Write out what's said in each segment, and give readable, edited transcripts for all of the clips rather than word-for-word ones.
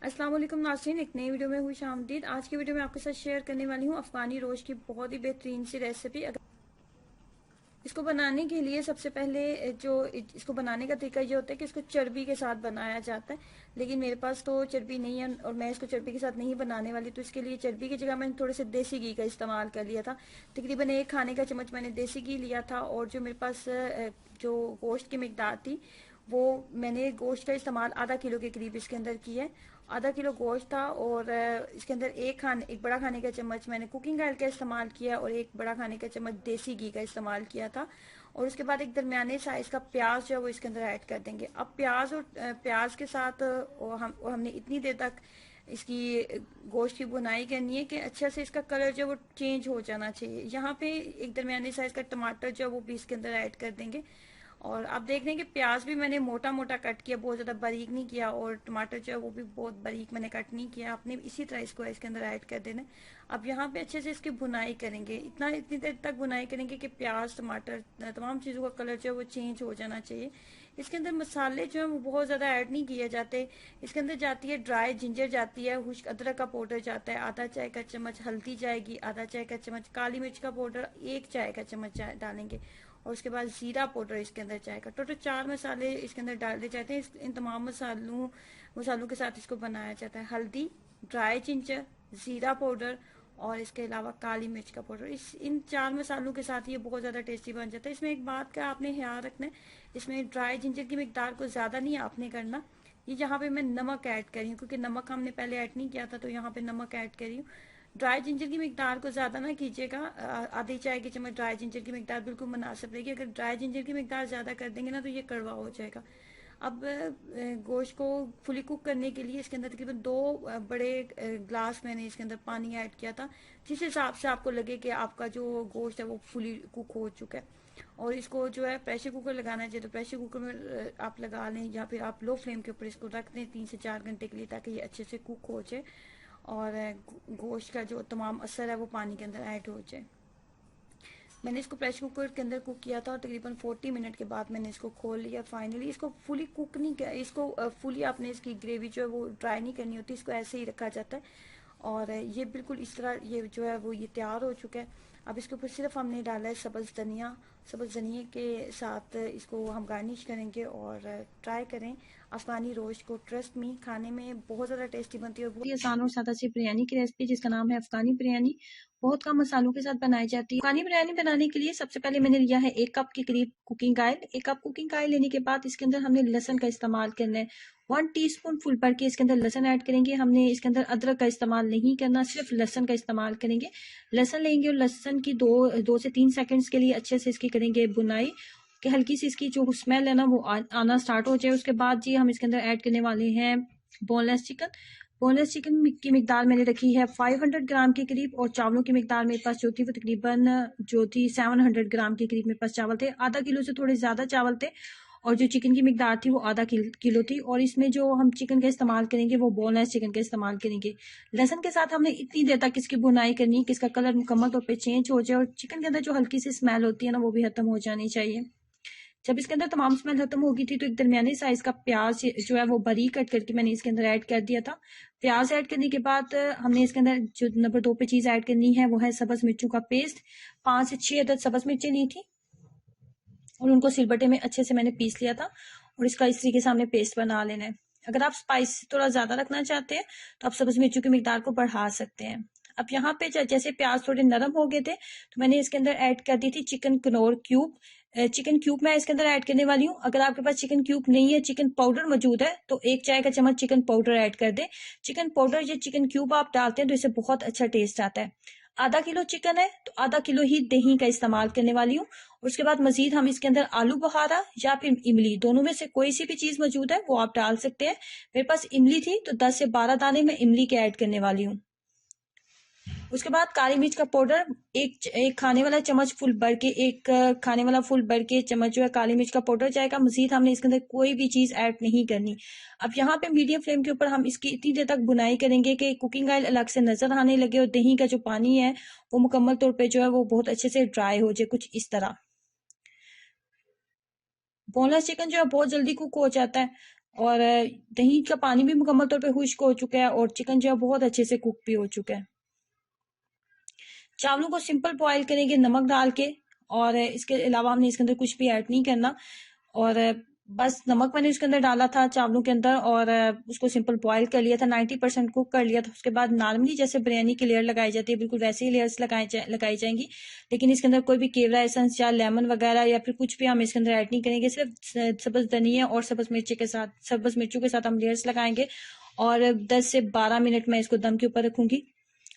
अस्सलाम वालेकुम नाज़रीन, एक नई वीडियो में हुई शामदीद। आज की वीडियो में आपके साथ शेयर करने वाली हूँ अफ़गानी रोस्ट की बहुत ही बेहतरीन सी रेसिपी। इसको बनाने के लिए सबसे पहले जो इसको बनाने का तरीका ये होता है कि इसको चर्बी के साथ बनाया जाता है, लेकिन मेरे पास तो चर्बी नहीं है और मैं इसको चर्बी के साथ नहीं बनाने वाली, तो इसके लिए चर्बी की जगह मैंने थोड़े से देसी घी का इस्तेमाल कर लिया था। तकरीबन 1 खाने का चम्मच मैंने देसी घी लिया था और जो मेरे पास जो गोश्त की मिकदार थी वो मैंने गोश्त का इस्तेमाल आधा किलो के करीब इसके अंदर किया है। आधा किलो गोश्त था और इसके अंदर एक बड़ा खाने का चम्मच मैंने कुकिंग ऑयल का इस्तेमाल किया और एक बड़ा खाने का चम्मच देसी घी का इस्तेमाल किया था। और उसके बाद एक दरमियाने साइज का प्याज जो है वो इसके अंदर ऐड कर देंगे। अब प्याज के साथ हमने इतनी देर तक इसकी गोश्त की बुनाई करनी है कि अच्छे से इसका कलर जो वो चेंज हो जाना चाहिए। यहाँ पे एक दरमियाने साइज का टमाटर जो है वो भी इसके अंदर ऐड कर देंगे। और आप देख रहे हैं कि प्याज भी मैंने मोटा मोटा कट किया, बहुत ज़्यादा बारीक नहीं किया, और टमाटर जो है वो भी बहुत बारीक मैंने कट नहीं किया। आपने इसी तरह इसको इसके अंदर ऐड कर देना। अब यहाँ पे अच्छे से इसकी भुनाई करेंगे, इतनी देर तक भुनाई करेंगे कि प्याज टमाटर तमाम चीज़ों का कलर जो है वो चेंज हो जाना चाहिए। इसके अंदर मसाले जो है वो बहुत ज़्यादा ऐड नहीं किए जाते। इसके अंदर जाती है ड्राई जिंजर, जाती है खुश्क अदरक का पाउडर जाता है आधा चाय का चम्मच, हल्दी जाएगी आधा चाय का चम्मच, काली मिर्च का पाउडर 1 चाय का चम्मच डालेंगे, और उसके बाद जीरा पाउडर इसके अंदर जाएगा। टोटल 4 मसाले इसके अंदर डाल दिए जाते हैं। इन तमाम मसालों के साथ इसको बनाया जाता है। हल्दी, ड्राई जिंजर, जीरा पाउडर और इसके अलावा काली मिर्च का पाउडर, इन 4 मसालों के साथ ये बहुत ज़्यादा टेस्टी बन जाता है। इसमें एक बात का आपने ख्याल रखना है, इसमें ड्राई जिंजर की मिकदार को ज़्यादा नहीं आपने करना। ये यहाँ पे मैं नमक ऐड करी हूँ क्योंकि नमक हमने पहले ऐड नहीं किया था, तो यहाँ पे नमक ऐड करी हूँ। ड्राई जिंजर की मिकदार को ज़्यादा ना कीजिएगा, आधी चाय की चम्मच ड्राई जिंजर की मिकदार बिल्कुल मुनासिब रहेगी। अगर ड्राई जिंजर की मिकदार ज़्यादा कर देंगे ना तो ये कड़वा हो जाएगा। अब गोश्त को फुली कुक करने के लिए इसके अंदर तकरीबन 2 बड़े ग्लास मैंने इसके अंदर पानी ऐड किया था, जिस हिसाब से आपको लगे कि आपका जो गोश्त है वो फुली कुक हो चुका है। और इसको जो है प्रेशर कुकर लगाना चाहिए, तो प्रेशर कुकर में आप लगा लें या फिर आप लो फ्लेम के ऊपर इसको रख दें 3 से 4 घंटे के लिए, ताकि ये अच्छे से कुक हो जाए और गोश्त का जो तमाम असर है वो पानी के अंदर ऐड हो जाए। मैंने इसको प्रेशर कुकर के अंदर कुक किया था और तकरीबन 40 मिनट के बाद मैंने इसको खोल लिया। फाइनली इसको फुली कुक नहीं किया, इसको फुली आपने इसकी ग्रेवी जो है वो ड्राई नहीं करनी होती, इसको ऐसे ही रखा जाता है। और ये बिल्कुल इस तरह ये जो है वो ये तैयार हो चुका है। अब इसके ऊपर सिर्फ हमने डाला है सब्ज़ धनिया के साथ इसको हम गार्निश करेंगे। और ट्राई करें अफगानी रोस्ट को, ट्रस्ट मी खाने में बहुत ज़्यादा टेस्टी बनती है और बहुत ही आसान और सादा सी बिरयानी की रेसिपी जिसका नाम है अफगानी बिरयानी। बहुत कम मसालों के साथ बनाई जाती है। अफगानी बिरयानी बनाने के लिए सबसे पहले मैंने लिया है 1 कप के करीब cooking oil. 1 cup cooking oil लेने के बाद इसके अंदर हमने लहसुन का इस्तेमाल करना है। 1 टीस्पून फुल भर के इसके अंदर लहसुन ऐड करेंगे। हमने इसके अंदर अदरक का इस्तेमाल नहीं करना, सिर्फ लहसुन का इस्तेमाल करेंगे। लहसुन लेंगे और लहसुन की 2 से 3 सेकंड्स के लिए अच्छे से इसकी करेंगे बुनाई कि हल्की सी इसकी जो स्मेल है ना वो आना स्टार्ट हो जाए। उसके बाद जी हम इसके अंदर ऐड करने वाले हैं बोनलेस चिकन। बोनलेस चिकन की मिकदार मैंने रखी है 500 ग्राम के करीब, और चावलों की मिकदार मेरे पास जो थी वो तकरीबन जो थी 700 ग्राम के करीब मेरे पास चावल थे। आधा किलो से थोड़े ज्यादा चावल थे और जो चिकन की मिकदार थी वो आधा किलो थी। और इसमें जो हम चिकन का इस्तेमाल करेंगे वो बोनलेस चिकन का इस्तेमाल करेंगे। लहसुन के साथ हमने इतनी देर तक इसकी बुनाई करनी है कि इसका कलर मुकम्मल तौर पे चेंज हो जाए और चिकन के अंदर जो हल्की सी स्मेल होती है ना वो भी खत्म हो जानी चाहिए। जब इसके अंदर तमाम स्मेल खत्म होगी थी तो एक दरमियाने साइज का प्याज जो है वो बारीक कट करके मैंने इसके अंदर ऐड कर दिया था। प्याज ऐड करने के बाद हमने इसके अंदर जो नंबर 2 पे चीज ऐड करनी है वो है सब्ज मिर्चों का पेस्ट। 5 से 6 अदद सब्ज मिर्चें ली थी और उनको सिलबट्टे में अच्छे से मैंने पीस लिया था और इसका इस तरीके से हमने पेस्ट बना लेना है। अगर आप स्पाइस थोड़ा ज्यादा रखना चाहते हैं तो आप सब्ज मिर्चों की मिकदार को बढ़ा सकते हैं। अब यहाँ पे जैसे प्याज थोड़े नरम हो गए थे तो मैंने इसके अंदर ऐड कर दी थी chicken Knorr cube. Chicken cube मैं इसके अंदर ऐड करने वाली हूँ। अगर आपके पास चिकन क्यूब नहीं है, चिकन पाउडर मौजूद है, तो 1 चाय का चम्मच चिकन पाउडर ऐड कर दे। चिकन पाउडर या चिकन क्यूब आप डालते हैं तो इससे बहुत अच्छा टेस्ट आता है। आधा किलो चिकन है तो आधा किलो ही दही का इस्तेमाल करने वाली हूँ। उसके बाद मजीद हम इसके अंदर आलू बुखारा या फिर इमली, दोनों में से कोई सी भी चीज मौजूद है वो आप डाल सकते हैं। मेरे पास इमली थी तो 10 से 12 दाने मैं इमली के ऐड करने वाली हूँ। उसके बाद काली मिर्च का पाउडर एक खाने वाला चम्मच फुल भर के, एक खाने वाला फुल भर के चम्मच जो है काली मिर्च का पाउडर जाएगा। मजीद हमने इसके अंदर कोई भी चीज ऐड नहीं करनी। अब यहाँ पे मीडियम फ्लेम के ऊपर हम इसकी इतनी देर तक बुनाई करेंगे कि कुकिंग ऑयल अलग से नजर आने लगे और दही का जो पानी है वो मुकम्मल तौर पर जो है वो बहुत अच्छे से ड्राई हो जाए, कुछ इस तरह। बोनलेस चिकन जो है बहुत जल्दी कुक हो जाता है और दही का पानी भी मुकम्मल तौर पे खुश्क हो चुका है और चिकन जो है बहुत अच्छे से कुक भी हो चुका है। चावलों को सिंपल बॉईल करेंगे नमक डाल के, और इसके अलावा हमने इसके अंदर कुछ भी ऐड नहीं करना। और बस नमक मैंने इसके अंदर डाला था चावलों के अंदर, और उसको सिंपल बॉईल कर लिया था, 90% कुक कर लिया था। उसके बाद नॉर्मली जैसे बिरयानी की लेयर लगाई जाती है बिल्कुल वैसे ही लेयर्स लगाई जाएंगी, लेकिन इसके अंदर कोई भी केवड़ा एसेंस या लेमन वगैरह या फिर कुछ भी हम इसके अंदर ऐड नहीं करेंगे। सिर्फ सब्ज धनिया और सब्ज मिर्चों के साथ हम लेयर्स लगाएंगे। और 10 से 12 मिनट में इसको दम के ऊपर रखूंगी।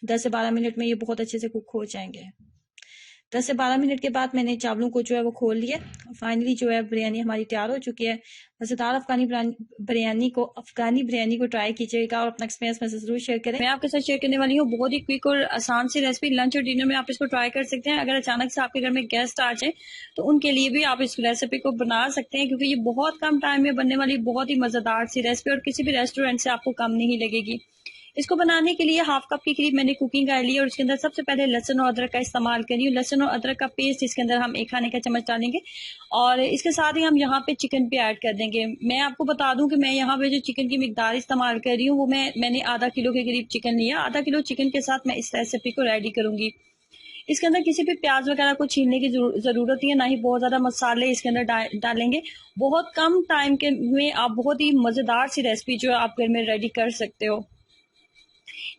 10 से 12 मिनट में ये बहुत अच्छे से कुक हो जाएंगे। 10 से 12 मिनट के बाद मैंने चावलों को जो है वो खोल लिया। फाइनली जो है बिरयानी हमारी तैयार हो चुकी है। मजेदार अफगानी बिरयानी को ट्राई कीजिएगा और अपना एक्सपीरियंस में जरूर शेयर करें। मैं आपके साथ शेयर करने वाली हूँ बहुत ही क्विक और आसान सी रेसिपी। लंच और डिनर में आप इसको ट्राई कर सकते हैं। अगर अचानक से आपके घर में गेस्ट आ जाए तो उनके लिए भी आप इस रेसिपी को बना सकते हैं, क्योंकि ये बहुत कम टाइम में बनने वाली बहुत ही मजेदार सी रेसिपी और किसी भी रेस्टोरेंट से आपको कम नहीं लगेगी। इसको बनाने के लिए हाफ कप के करीब मैंने कुकिंग कर ली और इसके अंदर सबसे पहले लहसुन और अदरक का इस्तेमाल करी हूँ। लहसुन और अदरक का पेस्ट इसके अंदर हम 1 खाने का चम्मच डालेंगे और इसके साथ ही हम यहाँ पे चिकन भी ऐड कर देंगे। मैं आपको बता दूं कि मैं यहाँ पे जो चिकन की मिकदार इस्तेमाल कर रही हूँ वो मैंने आधा किलो के करीब चिकन लिया। आधा किलो चिकन के साथ मैं इस रेसिपी को रेडी करूंगी। इसके अंदर किसी भी प्याज वगैरह को छीलने की जरूरत नहीं है, ना ही बहुत ज्यादा मसाले इसके अंदर डालेंगे। बहुत कम टाइम के में आप बहुत ही मजेदार सी रेसिपी जो है आप घर में रेडी कर सकते हो।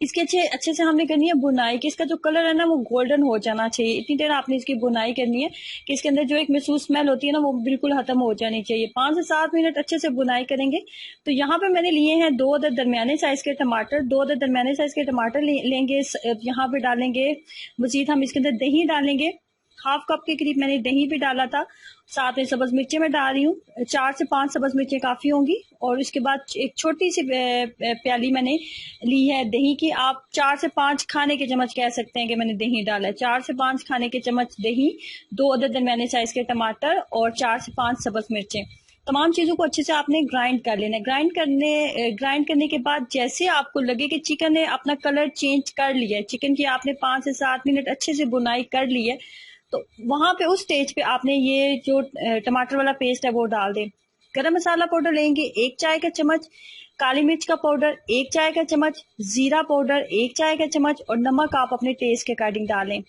इसके अच्छे से हमने करनी है बुनाई कि इसका जो कलर है ना वो गोल्डन हो जाना चाहिए। इतनी देर आपने इसकी बुनाई करनी है कि इसके अंदर जो एक महसूस स्मेल होती है ना वो बिल्कुल खत्म हो जानी चाहिए। 5 से 7 मिनट अच्छे से बुनाई करेंगे। तो यहाँ पे मैंने लिए हैं 2 अदद दरमियाने साइज के टमाटर। 2 अदद दरमियाने साइज के टमाटर लेंगे। यहाँ पे डालेंगे मजीद हम इसके अंदर दही डालेंगे। हाफ कप के करीब मैंने दही भी डाला था। साथ में सब्ज मिर्चें मैं डाल रही हूँ। 4 से 5 सब्ज मिर्चें काफी होंगी। और इसके बाद एक छोटी सी प्याली मैंने ली है दही की। आप 4 से 5 खाने के चम्मच कह सकते हैं कि मैंने दही डाला है। 4 से 5 खाने के चम्मच दही, 2 अदद दरमियाने साइज के टमाटर और 4 से 5 सब्ज मिर्चें। तमाम चीजों को अच्छे से आपने ग्राइंड कर लेना है। ग्राइंड करने के बाद जैसे आपको लगे कि चिकन ने अपना कलर चेंज कर लिया है, चिकन की आपने 5 से 7 मिनट अच्छे से बुनाई कर ली है, तो वहां पे उस स्टेज पे आपने ये जो टमाटर वाला पेस्ट है वो डाल दें। गरम मसाला पाउडर लेंगे 1 चाय का चम्मच, काली मिर्च का पाउडर 1 चाय का चम्मच, जीरा पाउडर 1 चाय का चम्मच और नमक आप अपने टेस्ट के अकॉर्डिंग डालें।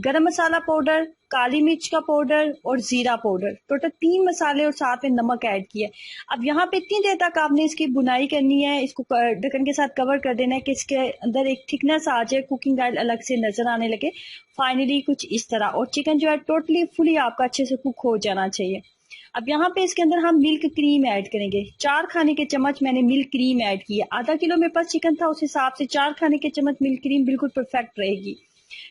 गरम मसाला पाउडर, काली मिर्च का पाउडर और जीरा पाउडर, टोटल 3 मसाले और साथ में नमक ऐड किया। अब यहाँ पे इतनी देर तक आपने इसकी बुनाई करनी है। इसको ढक्कन के साथ कवर कर देना है कि इसके अंदर एक थिकनेस आ जाए, कुकिंग ऑयल अलग से नजर आने लगे। फाइनली कुछ इस तरह। और चिकन जो है टोटली फुली आपका अच्छे से कुक हो जाना चाहिए। अब यहाँ पे इसके अंदर हम मिल्क क्रीम ऐड करेंगे। 4 खाने के चम्मच मैंने मिल्क क्रीम ऐड की है। आधा किलो मेरे पास चिकन था, उस हिसाब से 4 खाने के चम्मच मिल्क क्रीम बिल्कुल परफेक्ट रहेगी।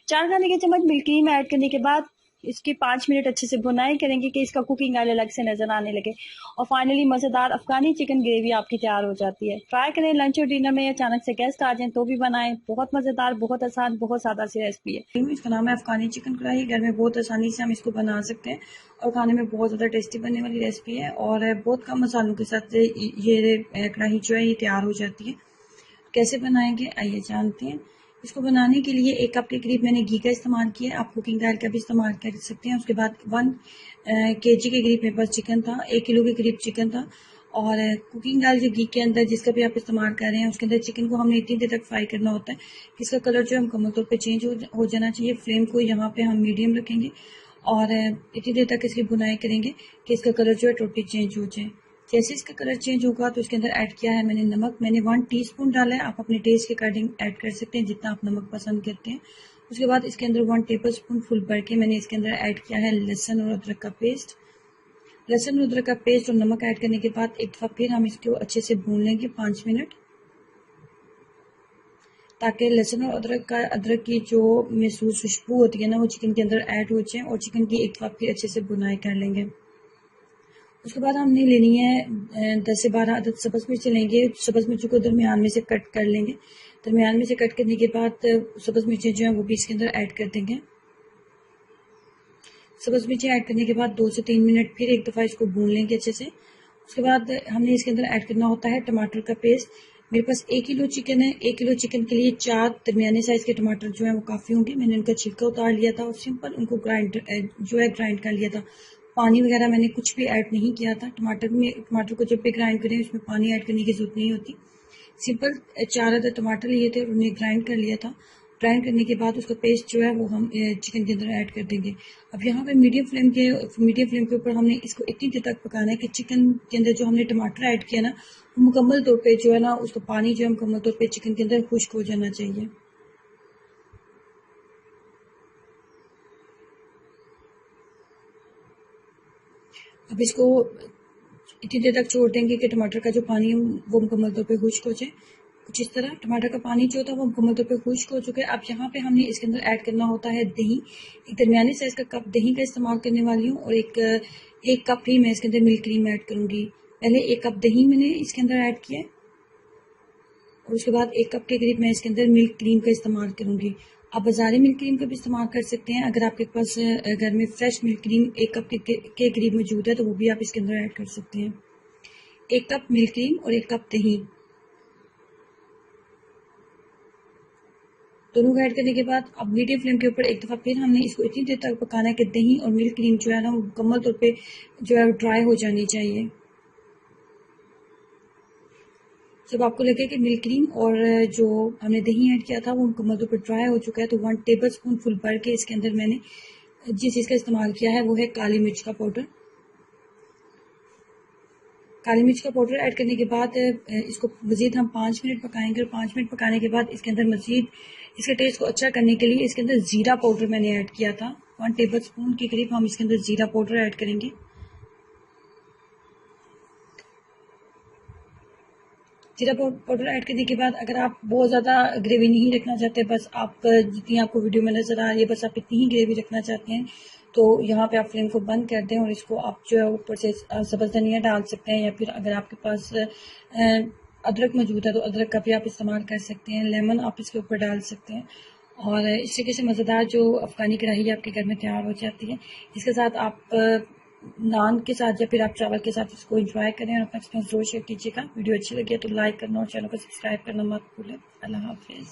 4 खाने के चम्मच मिल्क क्रीम ऐड करने के बाद इसकी 5 मिनट अच्छे से बुनाई करेंगे कि इसका कुकिंग ऑयल अलग से नजर आने लगे। और फाइनली मजेदार अफगानी चिकन ग्रेवी आपकी तैयार हो जाती है। ट्राई करें। लंच और डिनर में अचानक से गेस्ट आ जाए तो भी बनाएं। बहुत मजेदार, बहुत आसान, बहुत सादा सी रेसिपी है। इसका नाम है अफगानी चिकन कढ़ाई। घर में बहुत आसानी से हम इसको बना सकते हैं और खाने में बहुत ज्यादा टेस्टी बनने वाली रेसिपी है। और बहुत कम मसालों के साथ ये कढ़ाई जो है ये तैयार हो जाती है। कैसे बनाएंगे आइए जानते हैं। इसको बनाने के लिए 1 कप के करीब मैंने घी का इस्तेमाल किया। आप कुकिंग ऑयल का भी इस्तेमाल कर सकते हैं। उसके बाद 1 kg के करीब मेरे पास चिकन था, 1 किलो के करीब चिकन था। और कुकिंग ऑयल जो घी के अंदर जिसका भी आप इस्तेमाल कर रहे हैं उसके अंदर चिकन को हमने इतनी देर तक फ्राई करना होता है कि इसका कलर जो है मुकम्मल तौर पर चेंज हो जाना चाहिए। फ्लेम को यहाँ पे हम मीडियम रखेंगे और इतनी देर तक इसकी बुनाई करेंगे कि इसका कलर जो है टोटली चेंज हो जाए। जैसे इसका कलर चेंज होगा तो इसके अंदर ऐड किया है मैंने नमक। मैंने 1 टीस्पून डाला है। आप अपने टेस्ट के अकॉर्डिंग ऐड कर सकते हैं जितना आप नमक पसंद करते हैं। उसके बाद इसके अंदर 1 टेबलस्पून फुल भर के मैंने इसके अंदर ऐड किया है लहसुन और अदरक का पेस्ट। लहसुन और अदरक का पेस्ट और नमक ऐड करने के बाद एक दफा फिर हम इसको अच्छे से भून लेंगे 5 मिनट, ताकि लहसुन और अदरक की जो महसूस खुशबू होती है ना वो चिकन के अंदर ऐड हो जाए। और चिकन की एक दफा फिर अच्छे से बुनाई कर लेंगे। उसके बाद हमने लेनी है 10 से 12 अदद सब्ज मिर्च लेंगे। सब्ज मिर्चों को दरमियान में से कट कर लेंगे। दरमियान में से कट करने के बाद सब्ज मिर्चें जो है वो भी इसके अंदर ऐड कर देंगे। सब्ज मिर्चें ऐड करने के बाद 2 से 3 मिनट फिर एक दफ़ा इसको भून लेंगे अच्छे से। उसके बाद हमने इसके अंदर ऐड करना होता है टमाटर का पेस्ट। मेरे पास 1 किलो चिकन है। 1 किलो चिकन के लिए 4 दरमियाने साइज के टमाटर जो है वो काफ़ी होंगे। मैंने उनका छिलका उतार लिया था और सिंपल उनको ग्राइंड कर लिया था। पानी वगैरह मैंने कुछ भी ऐड नहीं किया था। टमाटर को जब भी ग्राइंड करें उसमें पानी ऐड करने की ज़रूरत नहीं होती। सिंपल 4 अदर टमाटर लिए थे और उन्हें ग्राइंड कर लिया था। ग्राइंड करने के बाद उसका पेस्ट जो है वो हम चिकन के अंदर ऐड कर देंगे। अब यहाँ पे मीडियम फ्लेम के ऊपर हमने इसको इतनी देर तक पकाना है कि चिकन के अंदर जो हमने टमाटर ऐड किया ना, वो मुकम्मल तौर पे जो है ना, उसका पानी जो है मुकम्मल तौर पे चिकन के अंदर खुश्क हो जाना चाहिए। अब इसको इतनी देर तक छोड़ देंगे कि टमाटर का जो पानी है वो मुकम्मल तौर पे खुश्क हो जाए। कुछ इस तरह टमाटर का पानी जो था वो मुकम्मल तौर पे खुश्क हो चुका है। अब यहाँ पे हमने इसके अंदर ऐड करना होता है दही। एक दरमियाने साइज का कप दही का इस्तेमाल करने वाली हूँ और एक कप ही मैं इसके अंदर मिल्क क्रीम ऐड करूँगी। पहले 1 कप दही मैंने इसके अंदर ऐड किया है और उसके बाद 1 कप के करीब मैं इसके अंदर मिल्क क्रीम का इस्तेमाल करूँगी। आप बाजारी मिल्क क्रीम का भी इस्तेमाल कर सकते हैं। अगर आपके पास घर में फ्रेश मिल्क क्रीम 1 कप के करीब मौजूद है तो वो भी आप इसके अंदर ऐड कर सकते हैं। 1 कप मिल्क क्रीम और 1 कप दही दोनों को ऐड करने के बाद अब मीडियम फ्लेम के ऊपर एक दफ़ा फिर हमने इसको इतनी देर तक पकाना है कि दही और मिल्क क्रीम जो है ना, वो मुकम्मल तौर पे जो है ड्राई हो जानी चाहिए। जब आपको लगे कि मिल्क क्रीम और जो हमने दही ऐड किया था वो मुकम्मल तौर पर ड्राई हो चुका है तो 1 टेबल स्पून फुल भर के इसके अंदर मैंने जिस चीज़ का इस्तेमाल किया है वो है काली मिर्च का पाउडर। काली मिर्च का पाउडर ऐड करने के बाद इसको मज़ीद हम 5 मिनट पकाएंगे और 5 मिनट पकाने के बाद इसके अंदर मज़ीद इसके टेस्ट को अच्छा करने के लिए इसके अंदर ज़ीरा पाउडर मैंने ऐड किया था। 1 टेबल स्पून के करीब हम इसके अंदर ज़ीरा पाउडर ऐड करेंगे। जीरा पाउडर ऐड करने के बाद अगर आप बहुत ज़्यादा ग्रेवी नहीं रखना चाहते, बस आप जितनी आपको वीडियो में नज़र आ रही है बस आप इतनी ही ग्रेवी रखना चाहते हैं तो यहाँ पे आप फ्लेम को बंद कर दें और इसको आप जो है ऊपर से सब्ज़ धनिया डाल सकते हैं या फिर अगर आपके पास अदरक मौजूद है तो अदरक का भी आप इस्तेमाल कर सकते हैं। लेमन आप इसके ऊपर डाल सकते हैं और इस तरीके से मज़ेदार जो अफ़गानी कढ़ाई आपके घर में तैयार हो जाती है। इसके साथ आप नान के साथ या फिर आप चावल के साथ इसको एंजॉय करें और अपना एक्सपीरियंस जरूर शेयर कीजिएगा। वीडियो अच्छी लगी है तो लाइक करना और चैनल को सब्सक्राइब करना मत भूलें। अल्लाह हाफिज़।